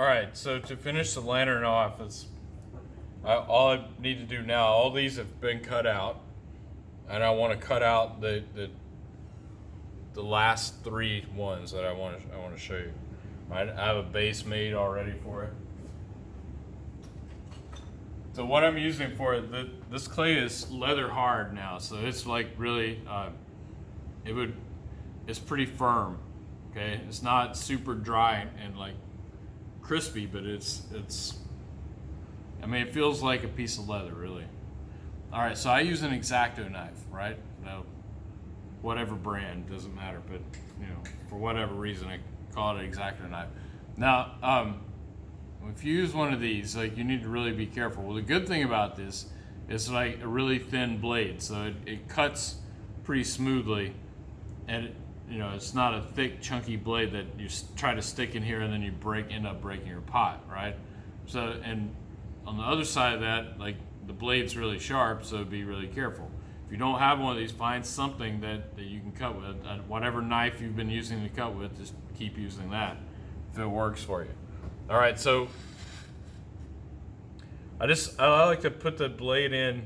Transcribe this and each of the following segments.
All right, so to finish the lantern off, all I need to do now. All these have been cut out, and I want to cut out the last three ones that I want to show you. Right, I have a base made already for it. So what I'm using for it, this clay is leather hard now, so it's like really, it's pretty firm. Okay, it's not super dry and like crispy, but I mean, it feels like a piece of leather, really. All right, so I use an X-Acto knife, right? No, whatever brand, doesn't matter, but for whatever reason, I call it an X-Acto knife. Now, if you use one of these, like, you need to really be careful. Well, the good thing about this is like a really thin blade, so it cuts pretty smoothly, and it's not a thick, chunky blade that you try to stick in here and then you end up breaking your pot, right? So, and on the other side of that, like, the blade's really sharp, so be really careful. If you don't have one of these, find something that you can cut with. Whatever knife you've been using to cut with, just keep using that if it works for you. All right, so I like to put the blade in,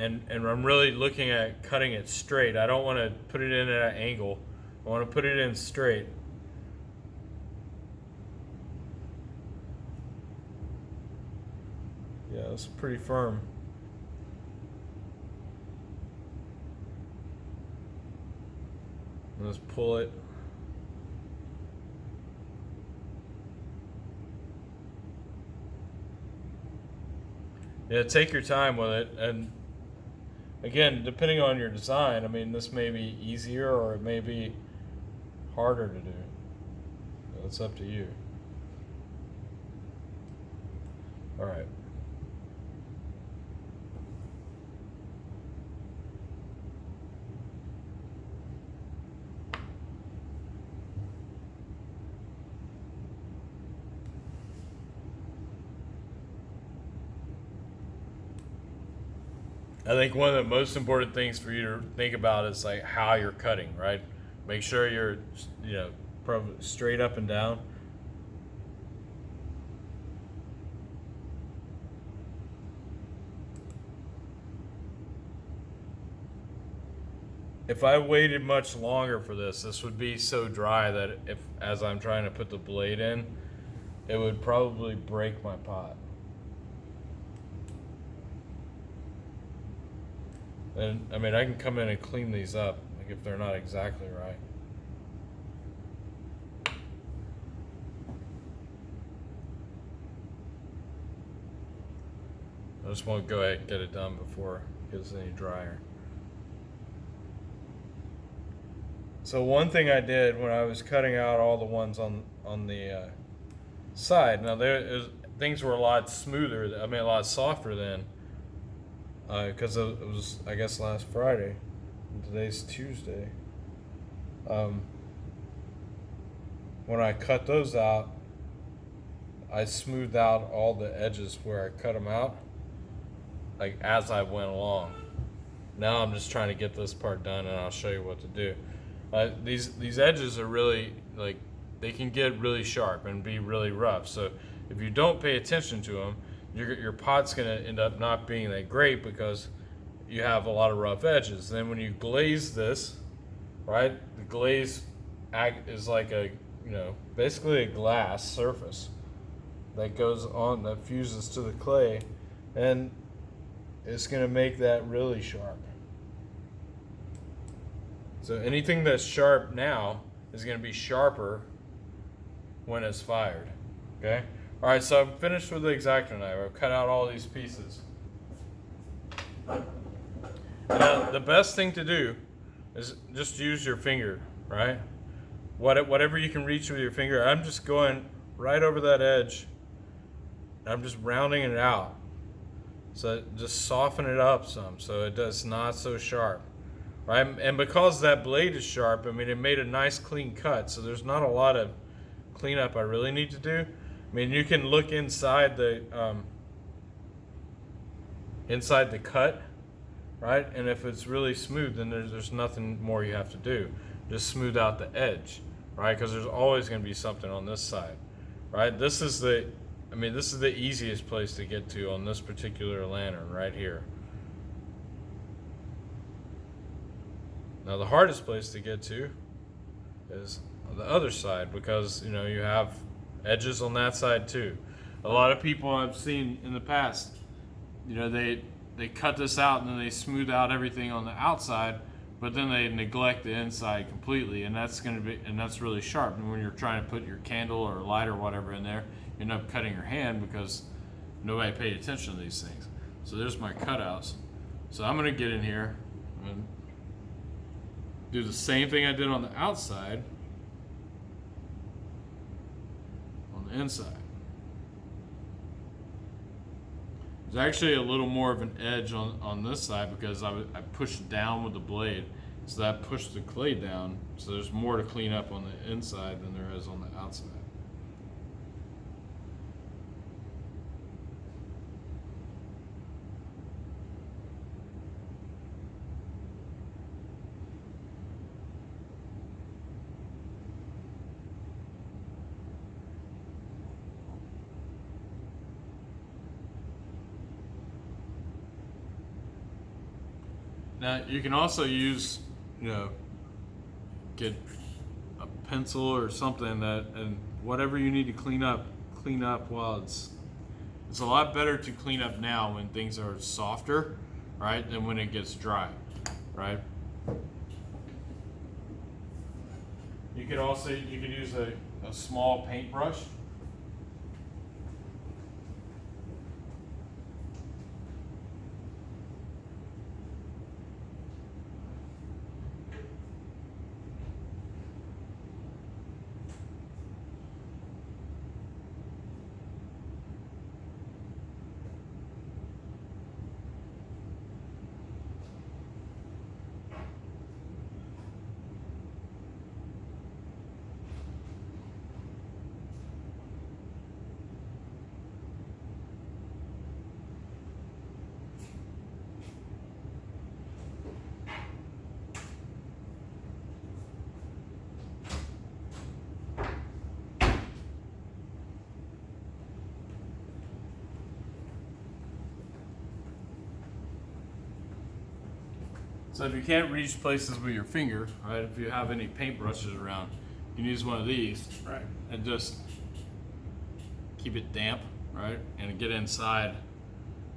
and I'm really looking at cutting it straight. I don't want to put it in at an angle. I want to put it in straight. Yeah, it's pretty firm. Let's pull it. Yeah, take your time with it, and again, depending on your design, I mean, this may be easier or it may be harder to do. So it's up to you. All right. I think one of the most important things for you to think about is like how you're cutting, right? Make sure you're, probably straight up and down. If I waited much longer for this would be so dry that as I'm trying to put the blade in, it would probably break my pot. And I mean, I can come in and clean these up, like if they're not exactly right. I just want to go ahead and get it done before it gets any drier. So one thing I did when I was cutting out all the ones on the side, now things were a lot smoother, I mean a lot softer then, because it was, I guess, last Friday, and today's Tuesday. When I cut those out, I smoothed out all the edges where I cut them out, like as I went along. Now I'm just trying to get this part done, and I'll show you what to do. These edges are really, like, they can get really sharp and be really rough. So if you don't pay attention to them, your pot's gonna end up not being that great because you have a lot of rough edges. Then when you glaze this, right, the glaze is like basically a glass surface that goes on, that fuses to the clay, and it's gonna make that really sharp. So anything that's sharp now is going to be sharper when it's fired. Okay? All right, so I'm finished with the X-Acto knife. I've cut out all these pieces. Now, the best thing to do is just use your finger, right? Whatever you can reach with your finger. I'm just going right over that edge. I'm just rounding it out. So just soften it up some so it's not so sharp. Right? And because that blade is sharp, I mean, it made a nice clean cut, so there's not a lot of cleanup I really need to do. I mean, you can look inside the cut, right? And if it's really smooth, then there's nothing more you have to do. Just smooth out the edge, right? Because there's always going to be something on this side, right? This is the easiest place to get to on this particular lantern right here. Now the hardest place to get to is the other side, because you have edges on that side too. A lot of people I've seen in the past, they cut this out and then they smooth out everything on the outside, but then they neglect the inside completely, and that's really sharp. And when you're trying to put your candle or light or whatever in there, you end up cutting your hand because nobody paid attention to these things. So there's my cutouts. So I'm gonna get in here and do the same thing I did on the outside on the inside. There's actually a little more of an edge on this side because I pushed down with the blade, so that pushed the clay down, so there's more to clean up on the inside than there is on the outside. Now you can also use, get a pencil or something and whatever you need to clean up while it's a lot better to clean up now when things are softer, right, than when it gets dry, right? You could use a small paintbrush. So if you can't reach places with your finger, right, if you have any paintbrushes around, you can use one of these, right, and just keep it damp, right, and get inside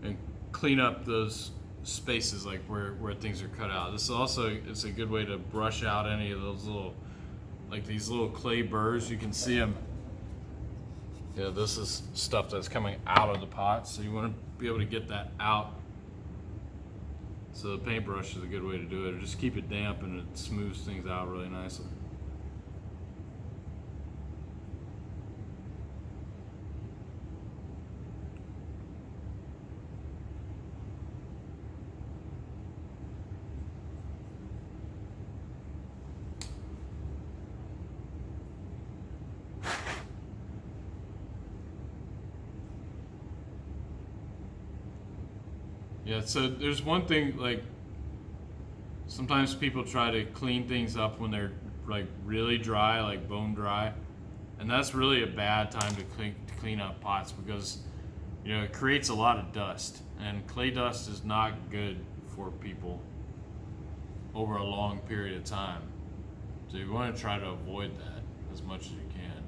and clean up those spaces like where things are cut out. This is also, it's a good way to brush out any of those little, like these little clay burrs. You can see them. Yeah, this is stuff that's coming out of the pot, so you want to be able to get that out. So the paintbrush is a good way to do it. Just keep it damp and it smooths things out really nicely. Yeah, so there's one thing, like sometimes people try to clean things up when they're like really dry, like bone dry, and that's really a bad time to clean up pots because it creates a lot of dust, and clay dust is not good for people over a long period of time. So you want to try to avoid that as much as you can.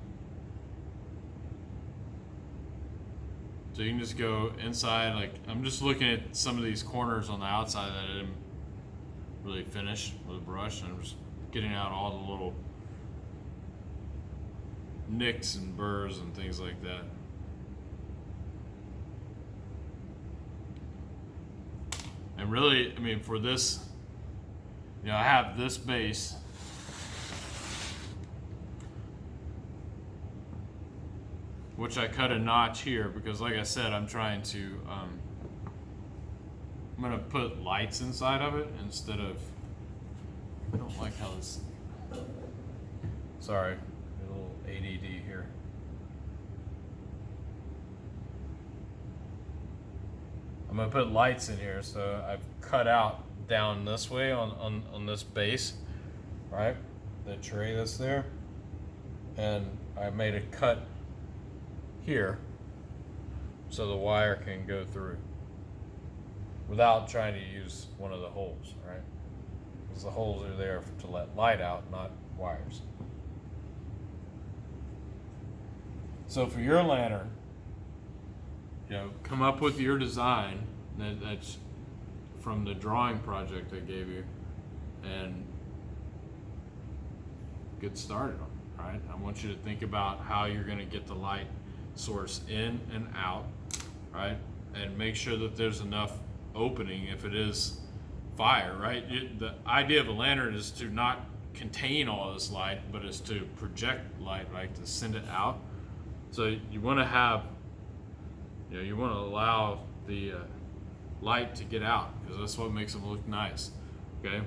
So you can just go inside, like I'm just looking at some of these corners on the outside that I didn't really finish with a brush, and I'm just getting out all the little nicks and burrs and things like that. And really, I mean, for this, I have this base. Which I cut a notch here because, like I said, I'm trying to, I'm gonna put lights inside of it instead of, I don't like how this, sorry, a little ADD here. I'm gonna put lights in here, so I've cut out down this way on this base, right? The tray that's there, and I made a cut here so the wire can go through without trying to use one of the holes, right? Because the holes are there to let light out, not wires. So for your lantern, come up with your design that's from the drawing project I gave you, and get started on it, right? I want you to think about how you're going to get the light source in and out, right? And make sure that there's enough opening if it is fire, right? The idea of a lantern is to not contain all this light, but is to project light, right? To send it out. So you want to have, you want to allow the light to get out, because that's what makes them look nice, okay?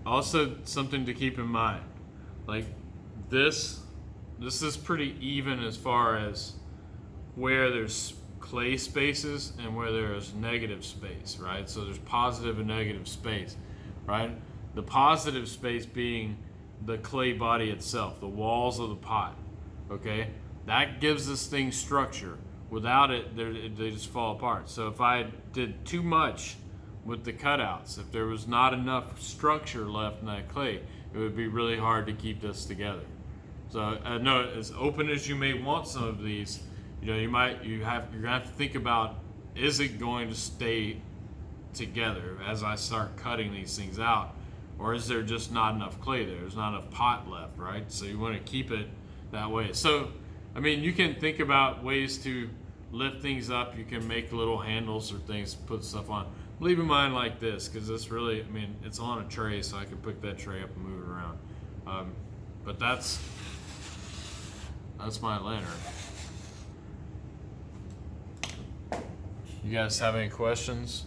Also, something to keep in mind, like this is pretty even as far as where there's clay spaces and where there's negative space, right? So there's positive and negative space, right? The positive space being the clay body itself, the walls of the pot, okay? That gives this thing structure. Without it, they just fall apart. So if I did too much with the cutouts, if there was not enough structure left in that clay, it would be really hard to keep this together. So I know, as open as you may want some of these, you're gonna have to think about, is it going to stay together as I start cutting these things out, or is there just not enough clay there? There's not enough pot left, right? So you want to keep it that way. So, I mean, you can think about ways to lift things up. You can make little handles or things to put stuff on. Leave in mind like this, because this really, it's on a tray, so I can pick that tray up and move it around. But that's my lantern. You guys have any questions?